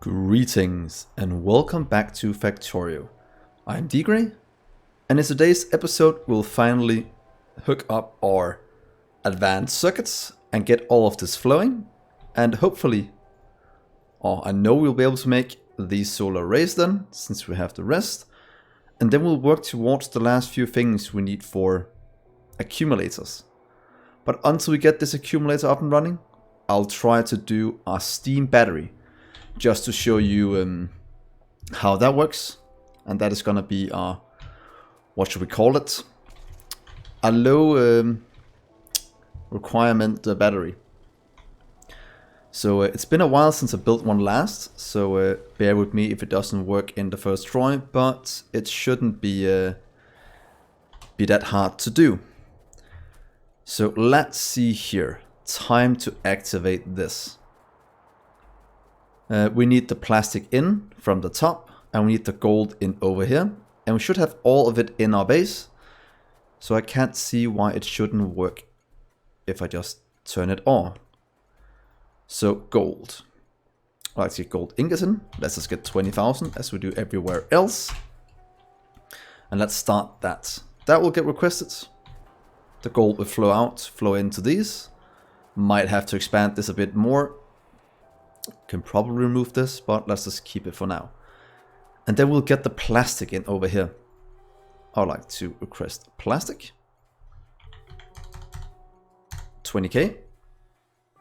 Greetings and welcome back to Factorio. I'm Dgray, and in today's episode we'll finally hook up our advanced circuits and get all of this flowing, and hopefully, I know we'll be able to make these solar arrays then, since we have the rest, and then we'll work towards the last few things we need for accumulators. But until we get this accumulator up and running, I'll try to do a steam battery, just to show you how that works. And that is gonna be our, what should we call it? A low requirement battery. So it's been a while since I built one last, so bear with me if it doesn't work in the first try, but it shouldn't be that hard to do. So let's see here. Time to activate this. We need the plastic in from the top, and we need the gold in over here, and we should have all of it in our base, so I can't see why it shouldn't work if I just turn it on. So gold. Let's get gold ingots in. Let's just get 20,000 as we do everywhere else, and let's start that. That will get requested. The gold will flow into these. Might have to expand this a bit more. Can probably remove this, but let's just keep it for now. And then we'll get the plastic in over here. I'd like to request plastic. 20k.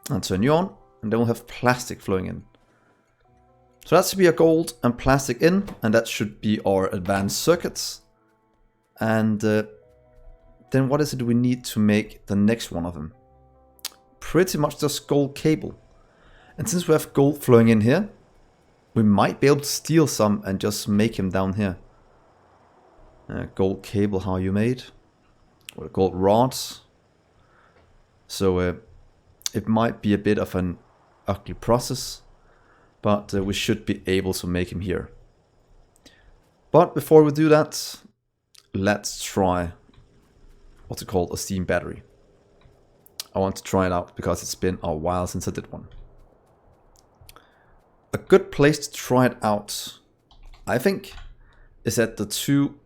And turn you on. And then we'll have plastic flowing in. So that should be our gold and plastic in. And that should be our advanced circuits. And then what is it we need to make the next one of them? Pretty much just gold cable. And since we have gold flowing in here, we might be able to steal some and just make him down here. Gold cable, how you made? Or gold rods. So it might be a bit of an ugly process, but we should be able to make him here. But before we do that, let's try what's it called, a steam battery. I want to try it out because it's been a while since I did one. A good place to try it out, I think, is at the two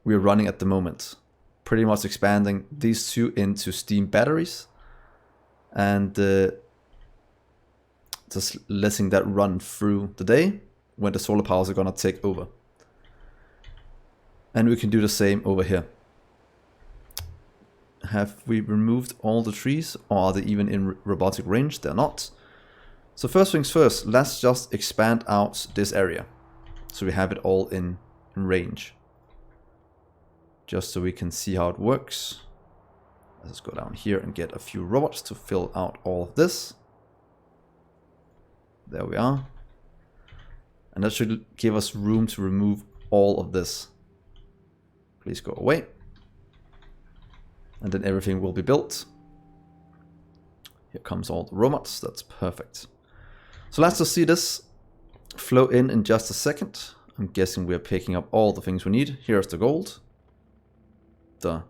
we're running at the moment. Pretty much expanding these two into steam batteries and just letting that run through the day when the solar powers are gonna take over. And we can do the same over here. Have we removed all the trees, or are they even in robotic range? They're not. So first things first, let's just expand out this area, so we have it all in range. Just so we can see how it works. Let's go down here and get a few robots to fill out all of this. There we are. And that should give us room to remove all of this. Please go away. And then everything will be built. Here comes all the robots, that's perfect. So let's just see this flow in just a second. I'm guessing we're picking up all the things we need. Here's the gold. The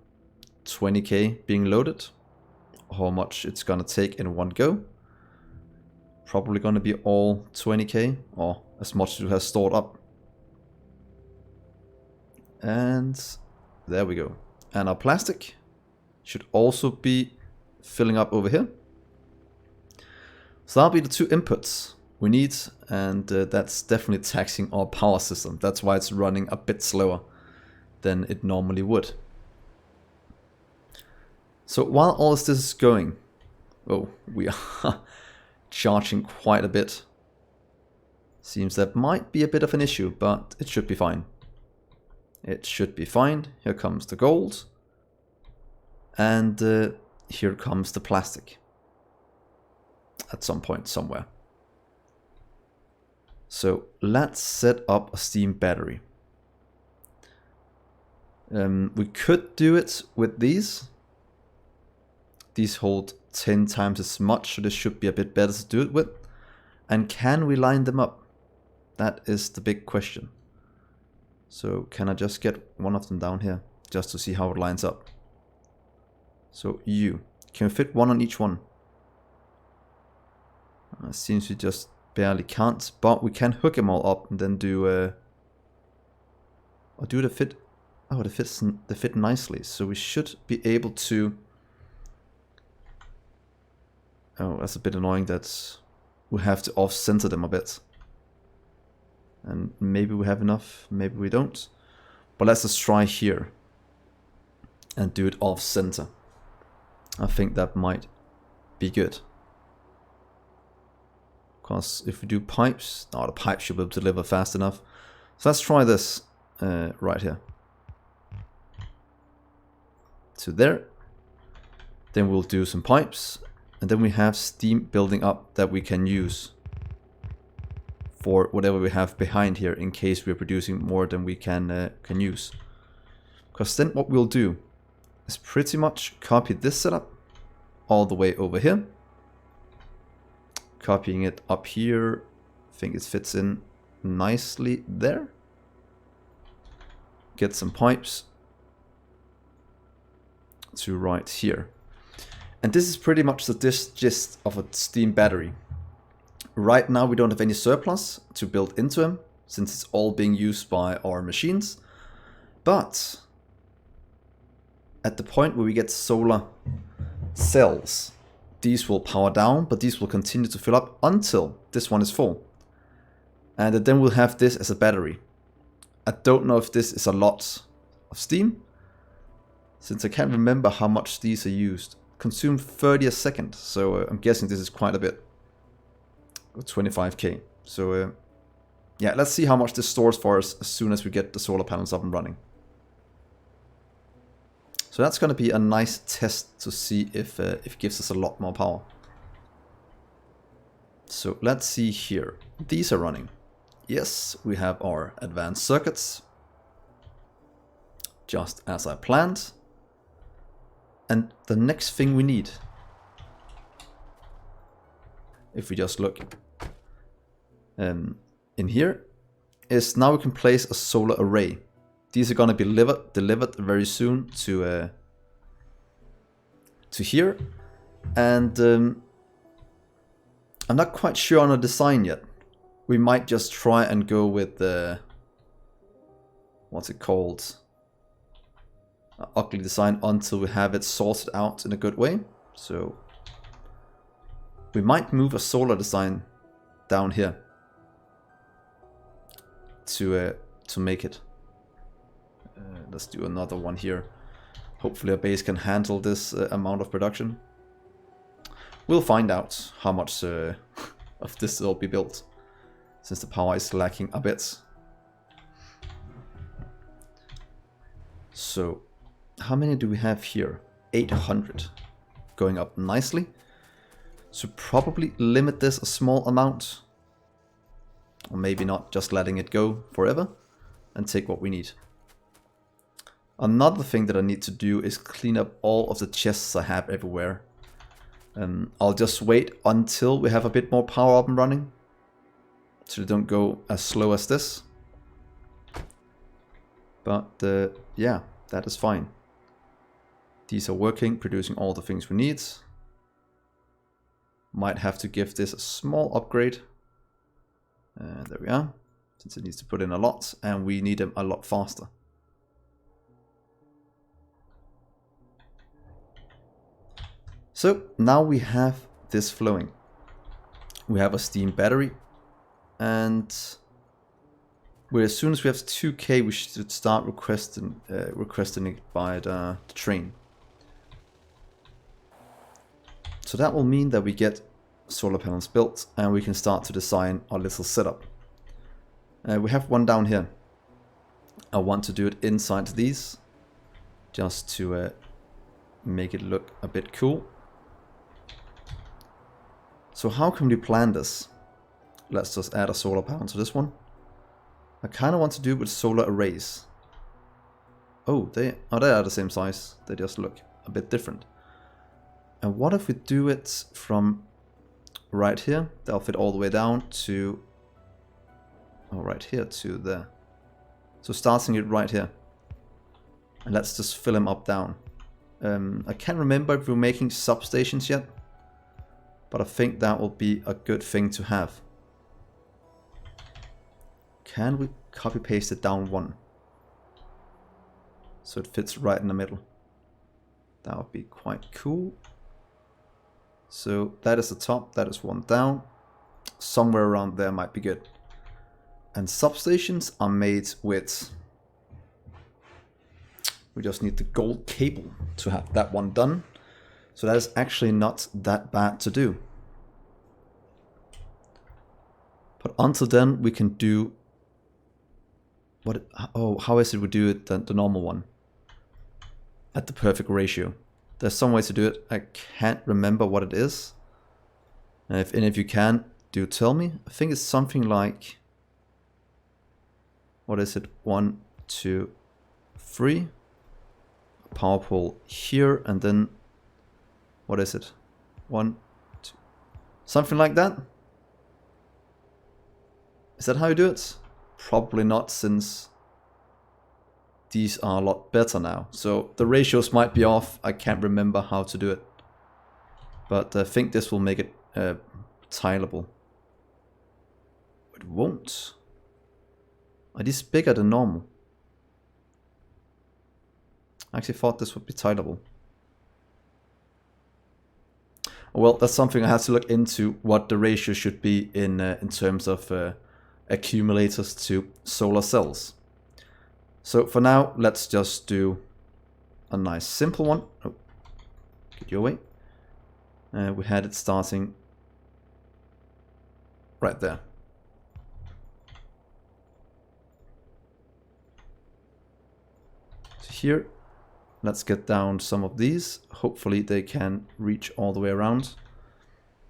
20k being loaded. How much it's gonna take in one go. Probably gonna be all 20k, or as much as it has stored up. And there we go. And our plastic should also be filling up over here. So that'll be the two inputs we need, and that's definitely taxing our power system. That's why it's running a bit slower than it normally would. So while all this is going, we are charging quite a bit. Seems that might be a bit of an issue, but it should be fine. It should be fine. Here comes the gold. And here comes the plastic. At some point somewhere. So let's set up a steam battery. We could do it with these. These hold 10 times as much, so this should be a bit better to do it with. And can we line them up? That is the big question. So can I just get one of them down here, just to see how it lines up? So can we fit one on each one? Seems to just barely can't, but we can hook them all up and then do or do the fit. Oh, they fit nicely, so we should be able to. Oh, that's a bit annoying that we have to off-center them a bit. And maybe we have enough, maybe we don't. But let's just try here and do it off-center. I think that might be good. Because if we do pipes, no, the pipes should be able to deliver fast enough. So let's try this right here. To there. Then we'll do some pipes. And then we have steam building up that we can use for whatever we have behind here in case we're producing more than we can use. Because then what we'll do is pretty much copy this setup all the way over here. Copying it up here. I think it fits in nicely there. Get some pipes to right here. And this is pretty much the gist of a steam battery. Right now we don't have any surplus to build into them, since it's all being used by our machines. But at the point where we get solar cells, these will power down, but these will continue to fill up until this one is full. And then we'll have this as a battery. I don't know if this is a lot of steam, since I can't remember how much these are used. Consume 30 a second, so I'm guessing this is quite a bit. 25k. So yeah, let's see how much this stores for us as soon as we get the solar panels up and running. So that's going to be a nice test to see if it gives us a lot more power. So let's see here. These are running. Yes, we have our advanced circuits, just as I planned. And the next thing we need, if we just look in here, is now we can place a solar array. These are going to be delivered very soon to here. And I'm not quite sure on the design yet. We might just try and go with the, what's it called? Ugly design until we have it sorted out in a good way. So we might move a solar design down here to make it. Let's do another one here. Hopefully our base can handle this amount of production. We'll find out how much of this will be built, since the power is lacking a bit. So how many do we have here? 800. Going up nicely. So probably limit this a small amount. Or maybe not, just letting it go forever. And take what we need. Another thing that I need to do is clean up all of the chests I have everywhere. I'll just wait until we have a bit more power up and running. So they don't go as slow as this. But yeah, that is fine. These are working, producing all the things we need. Might have to give this a small upgrade. There we are. Since it needs to put in a lot, and we need them a lot faster. So now we have this flowing. We have a steam battery, and as soon as we have 2k, we should start requesting it by the train. So that will mean that we get solar panels built and we can start to design our little setup. We have one down here. I want to do it inside these, just to make it look a bit cool. So how can we plan this? Let's just add a solar panel to this one. I kind of want to do it with solar arrays. Oh, they are the same size. They just look a bit different. And what if we do it from right here? They'll fit all the way down to, oh, right here to there. So starting it right here. And let's just fill them up down. I can't remember if we're making substations yet, but I think that will be a good thing to have. Can we copy paste it down one? So it fits right in the middle. That would be quite cool. So that is the top, that is one down. Somewhere around there might be good. And substations are made with... We just need the gold cable to have that one done. So that is actually not that bad to do. But until then we can do... how is it we do it the normal one? At the perfect ratio. There's some ways to do it. I can't remember what it is. And if any of you can, do tell me. I think it's something like... What is it? 1, 2, 3. A power pole here, and then... What is it? 1, 2... Something like that? Is that how you do it? Probably not, since... These are a lot better now. So the ratios might be off. I can't remember how to do it. But I think this will make it tileable. It won't. Are these bigger than normal? I actually thought this would be tileable. Well, that's something I have to look into, what the ratio should be in terms of accumulators to solar cells. So for now, let's just do a nice simple one. Oh, get your way. We had it starting right there. So here, let's get down some of these. Hopefully they can reach all the way around.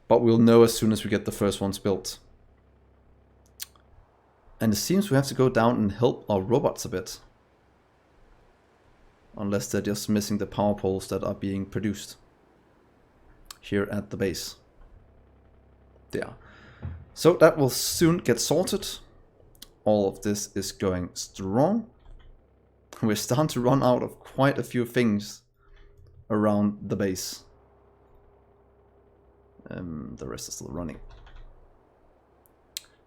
But we'll know as soon as we get the first ones built. And it seems we have to go down and help our robots a bit. Unless they're just missing the power poles that are being produced here at the base. There. So that will soon get sorted. All of this is going strong. We're starting to run out of quite a few things around the base. The rest is still running.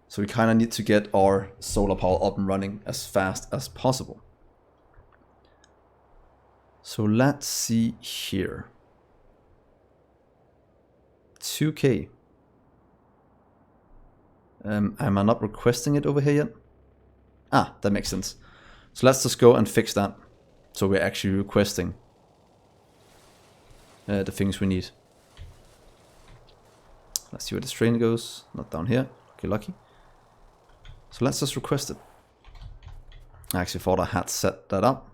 So we kind of need to get our solar power up and running as fast as possible. So let's see here. 2K. Am I not requesting it over here yet? Ah, that makes sense. So let's just go and fix that. So we're actually requesting the things we need. Let's see where this train goes. Not down here. Okay, lucky. So let's just request it. I actually thought I had set that up,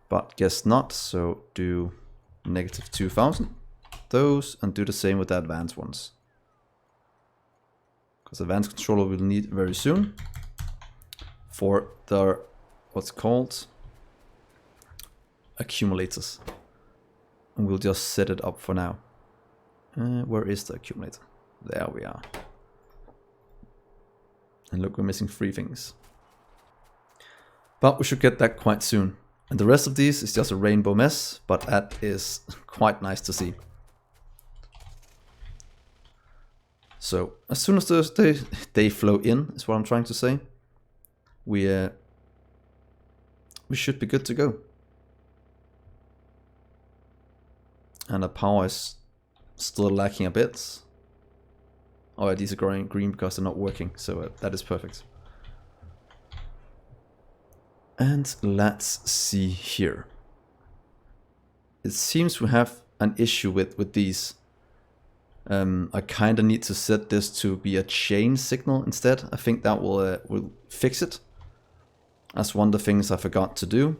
but guess not. So do -2000, those, and do the same with the advanced ones. Because advanced controller we'll need very soon for the, what's called, accumulators. And we'll just set it up for now. Where is the accumulator? There we are. And look, we're missing 3 things. But we should get that quite soon. And the rest of these is just a rainbow mess, but that is quite nice to see. So as soon as they flow in, is what I'm trying to say, we should be good to go. And the power is still lacking a bit. Oh yeah, these are growing green because they're not working, so that is perfect. And let's see here. It seems we have an issue with these. I kind of need to set this to be a chain signal instead. I think that will fix it. That's one of the things I forgot to do,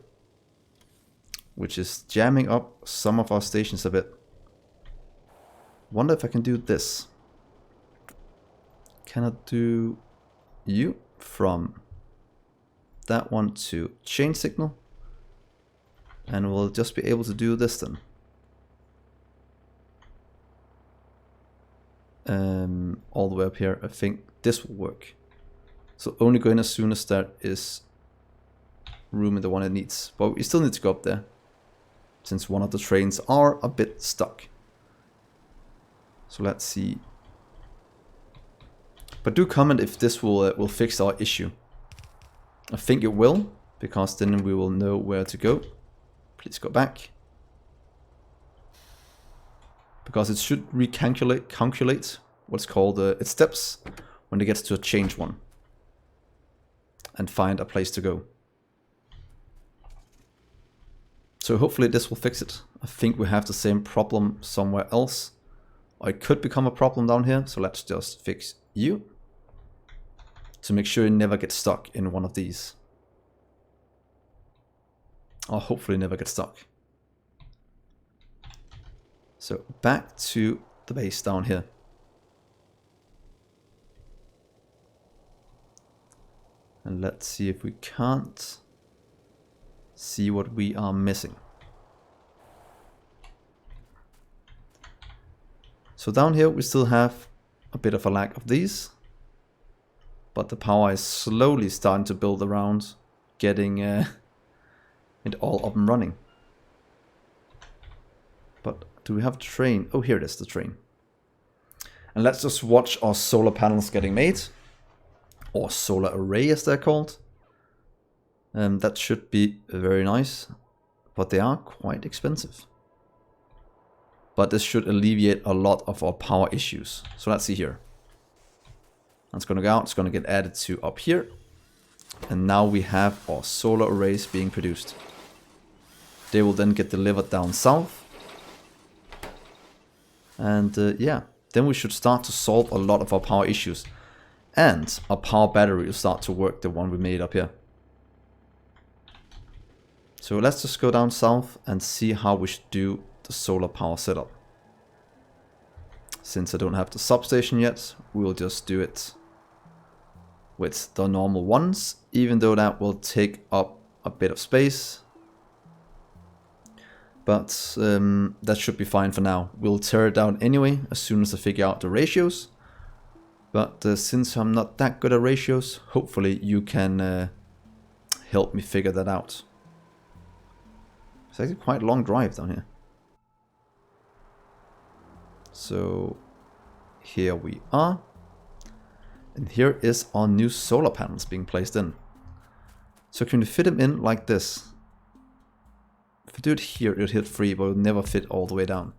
which is jamming up some of our stations a bit. Wonder if I can do this. Can I do you from that one to chain signal? And we'll just be able to do this then. All the way up here. I think this will work. So only go in as soon as there is room in the one it needs. But we still need to go up there, since one of the trains are a bit stuck. So let's see. But do comment if this will fix our issue. I think it will, because then we will know where to go. Please go back. Because it should calculate what's called its steps when it gets to a change one. And find a place to go. So hopefully this will fix it. I think we have the same problem somewhere else. Or it could become a problem down here, so let's just fix you. To make sure you never get stuck in one of these. Or hopefully never get stuck. So back to the base down here. And let's see if we can't see what we are missing. So down here we still have a bit of a lack of these. But the power is slowly starting to build around getting it all up and running. But do we have a train? Oh, here it is, the train. And let's just watch our solar panels getting made. Or solar array as they're called. That should be very nice. But they are quite expensive. But this should alleviate a lot of our power issues. So let's see here. That's going to go out, it's going to get added to up here. And now we have our solar arrays being produced. They will then get delivered down south. And yeah, then we should start to solve a lot of our power issues. And our power battery will start to work, the one we made up here. So let's just go down south and see how we should do the solar power setup. Since I don't have the substation yet, we'll just do it with the normal ones, even though that will take up a bit of space. But that should be fine for now. We'll tear it down anyway, as soon as I figure out the ratios. But since I'm not that good at ratios, hopefully you can help me figure that out. It's actually quite a long drive down here. So here we are. And here is our new solar panels being placed in. So can we fit them in like this? If we do it here, it'll hit 3, but it'll never fit all the way down.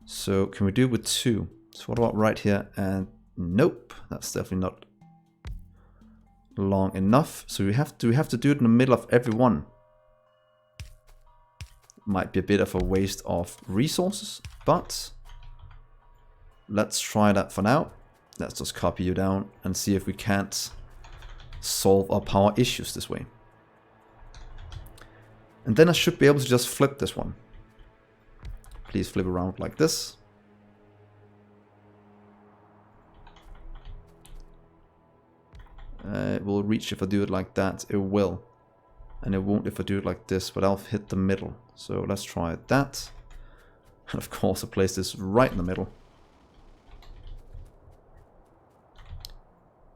So can we do it with 2? So what about right here? And nope, that's definitely not long enough. So we have to do it in the middle of every one. Might be a bit of a waste of resources, but let's try that for now. Let's just copy you down and see if we can't solve our power issues this way. And then I should be able to just flip this one. Please flip around like this. It will reach if I do it like that. It will. And it won't if I do it like this, but I'll hit the middle. So let's try that. And of course I place this right in the middle.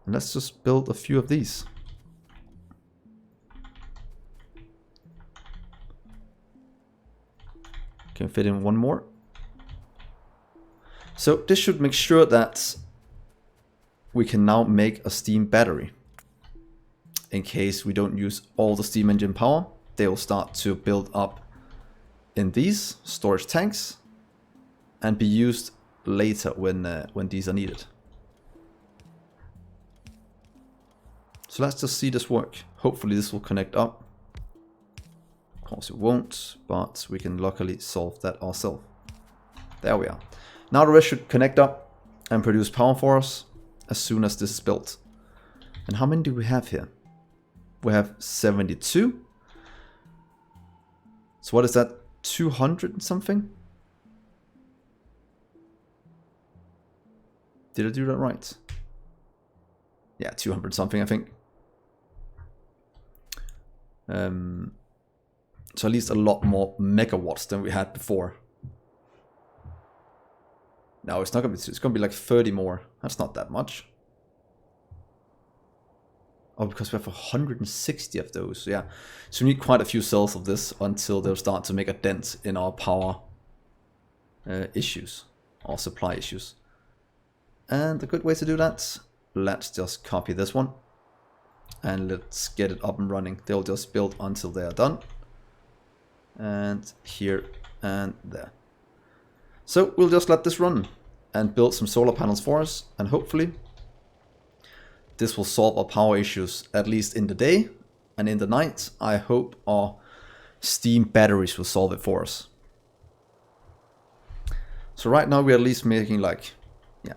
And let's just build a few of these. Can fit in one more. So this should make sure that we can now make a steam battery. In case we don't use all the steam engine power, they will start to build up in these storage tanks and be used later when these are needed. So let's just see this work. Hopefully this will connect up. Of course it won't, but we can luckily solve that ourselves. There we are. Now the rest should connect up and produce power for us as soon as this is built. And how many do we have here? We have 72. So what is that? 200 and something? Did I do that right? Yeah, 200 something I think. So at least a lot more megawatts than we had before. No, it's not gonna be. It's gonna be like 30 more. That's not that much. Oh, because we have 160 of those. Yeah, so we need quite a few cells of this until they'll start to make a dent in our power issues or supply issues. And a good way to do that. Let's just copy this one And let's get it up and running. They'll just build until they are done. And here and there. So we'll just let this run and build some solar panels for us. And hopefully this will solve our power issues, at least in the day. And in the night, I hope our steam batteries will solve it for us. So right now we're at least making like, yeah,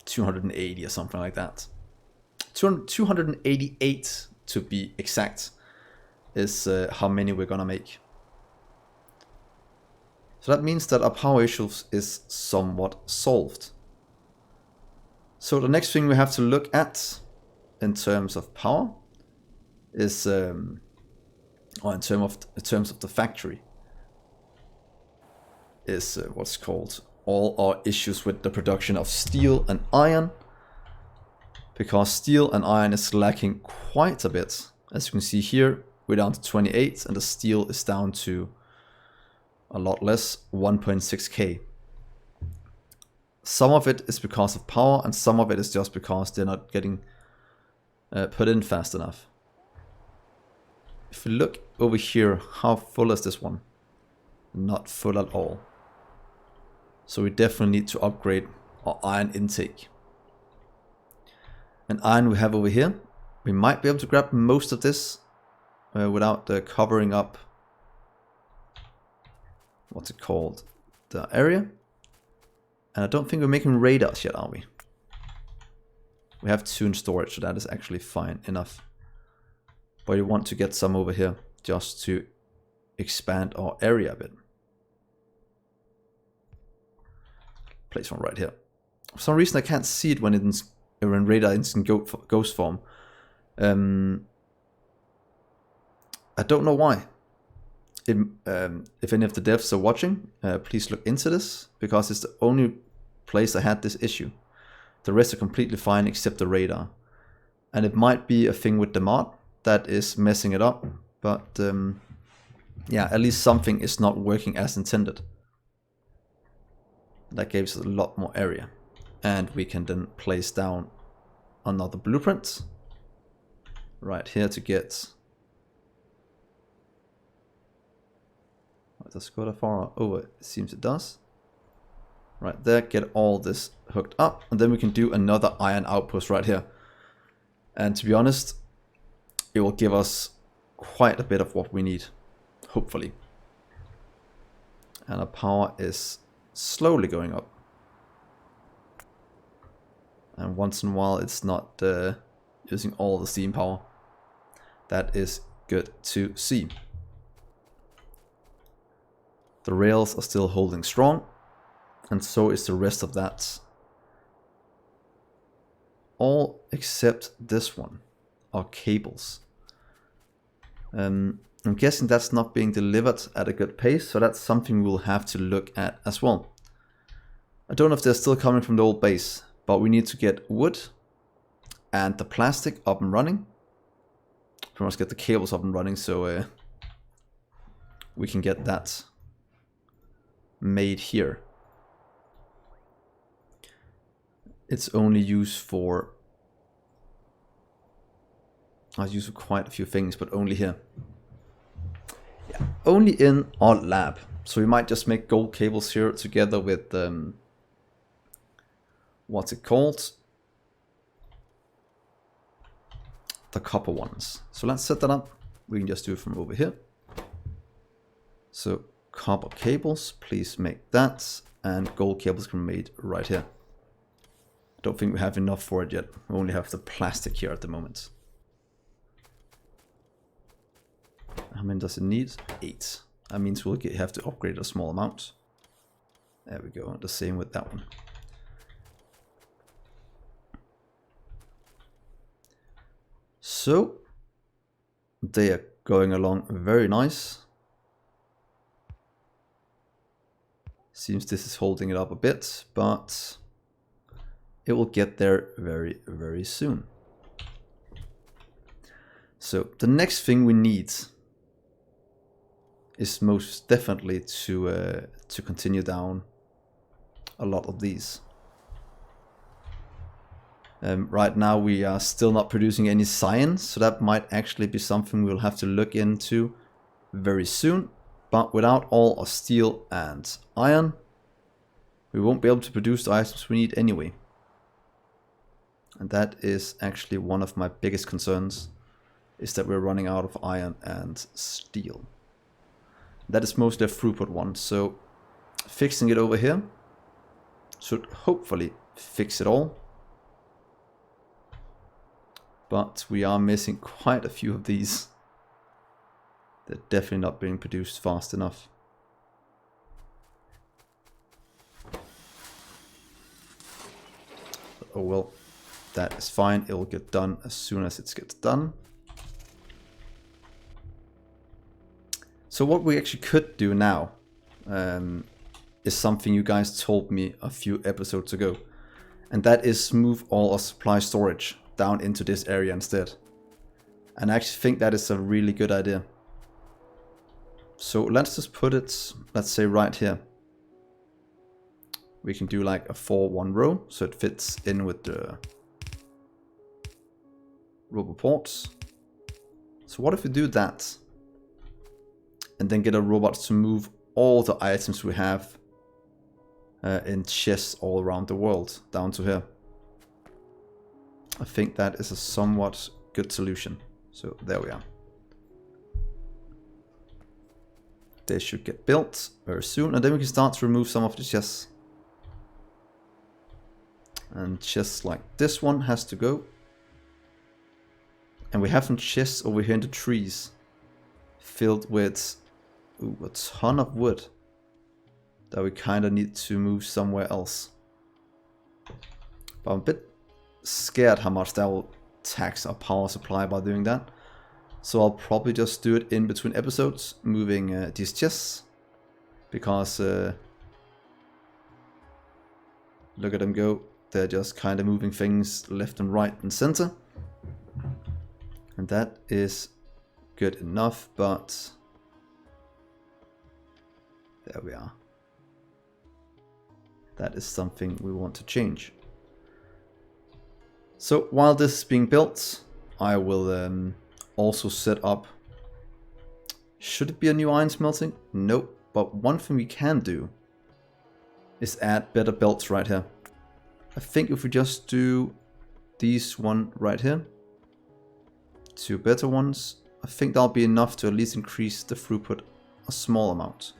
280 or something like that. 288 to be exact is how many we're gonna make. So that means that our power issues is somewhat solved. So the next thing we have to look at in terms of power is, or in terms of the factory, is what's called all our issues with the production of steel and iron. Because steel and iron is lacking quite a bit. As you can see here, we're down to 28 and the steel is down to a lot less, 1.6k. Some of it is because of power and some of it is just because they're not getting put in fast enough. If we look over here, how full is this one? Not full at all. So we definitely need to upgrade our iron intake. And iron we have over here. We might be able to grab most of this without covering up, what's it called, the area. And I don't think we're making radars yet, are we? We have 2 in storage, so that is actually fine enough. But we want to get some over here just to expand our area a bit. Place one right here. For some reason I can't see it when it's in radar instant ghost form. I don't know why. If any of the devs are watching, please look into this, because it's the only place I had this issue. The rest are completely fine except the radar. And it might be a thing with the mod that is messing it up, but yeah, at least something is not working as intended. That gives us a lot more area. And we can then place down another blueprint right here to get... Does it go that far over? It seems it does. Right there, get all this hooked up, and then we can do another iron outpost right here. And to be honest, it will give us quite a bit of what we need, hopefully. And our power is slowly going up. And once in a while it's not using all the steam power. That is good to see. The rails are still holding strong, and so is the rest of that. All except this one, our cables. I'm guessing that's not being delivered at a good pace, so that's something we'll have to look at as well. I don't know if they're still coming from the old base, but we need to get wood and the plastic up and running. We must get the cables up and running so we can get that made here. It's only used for... I use for quite a few things, but only here. Yeah, only in our lab. So we might just make gold cables here together with what's it called? The copper ones. So let's set that up. We can just do it from over here. So copper cables, please make that, and gold cables can be made right here. Don't think we have enough for it yet. We only have the plastic here at the moment. How many does it need? 8. That means we'll have to upgrade a small amount. There we go. The same with that one. So they are going along very nice. Seems this is holding it up a bit, but it will get there very, very soon. So the next thing we need is most definitely to continue down a lot of these. Right now we are still not producing any cyan, so that might actually be something we'll have to look into very soon. But without all our steel and iron, we won't be able to produce the items we need anyway. And that is actually one of my biggest concerns, is that we're running out of iron and steel. That is mostly a throughput one, so fixing it over here should hopefully fix it all. But we are missing quite a few of these. They're definitely not being produced fast enough. Oh well, that is fine. It will get done as soon as it gets done. So what we actually could do now is something you guys told me a few episodes ago. And that is move all our supply storage down into this area instead. And I actually think that is a really good idea. So let's just put it, let's say right here. We can do like a 4-1 row, so it fits in with the roboports. So what if we do that? And then get a robot to move all the items we have in chests all around the world down to here. I think that is a somewhat good solution. So there we are. They should get built very soon, and then we can start to remove some of the chests. And chests like this one has to go. And we have some chests over here in the trees filled with a ton of wood that we kind of need to move somewhere else. But I'm a bit scared how much that will tax our power supply by doing that. So I'll probably just do it in between episodes, moving these chests. Because look at them go. They're just kind of moving things left and right and center. And that is good enough, but there we are. That is something we want to change. So while this is being built, I will also set up. Should it be a new iron smelting? Nope. But one thing we can do is add better belts right here. I think if we just do these one right here, 2 better ones, I think that'll be enough to at least increase the throughput a small amount.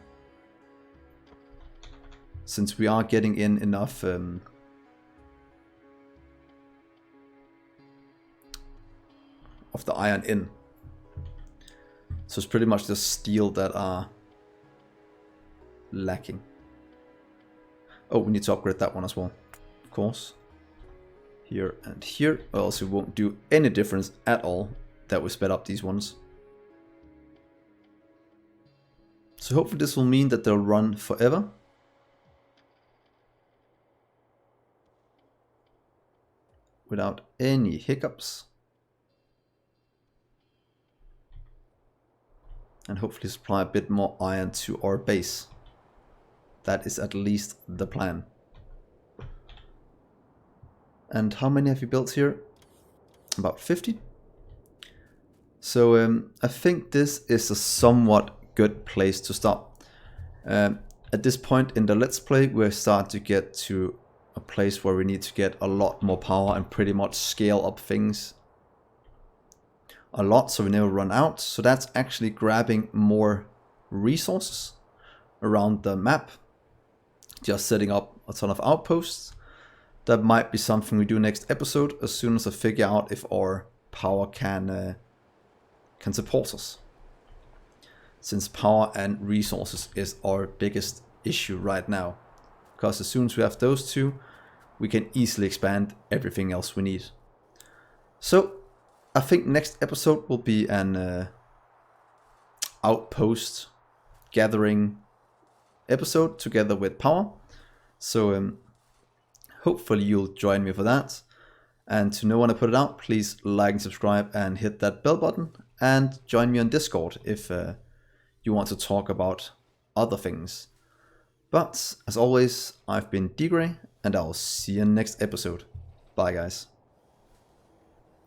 Since we are getting in enough of the iron in. So it's pretty much the steel that are lacking. Oh, we need to upgrade that one as well. Of course. Here and here. Or else it won't do any difference at all that we sped up these ones. So hopefully this will mean that they'll run forever. Without any hiccups. And hopefully supply a bit more iron to our base. That is at least the plan. And how many have you built here? About 50. So I think this is a somewhat good place to stop. At this point in the Let's Play, we're starting to get to a place where we need to get a lot more power and pretty much scale up things a lot so we never run out. So that's actually grabbing more resources around the map. Just setting up a ton of outposts. That might be something we do next episode as soon as I figure out if our power can support us. Since power and resources is our biggest issue right now. Because as soon as we have those two, we can easily expand everything else we need. So I think next episode will be an outpost gathering episode together with power. So hopefully you'll join me for that. And to know when I put it out, please like and subscribe and hit that bell button. And join me on Discord if you want to talk about other things. But as always, I've been Dgray, and I'll see you in the next episode. Bye guys.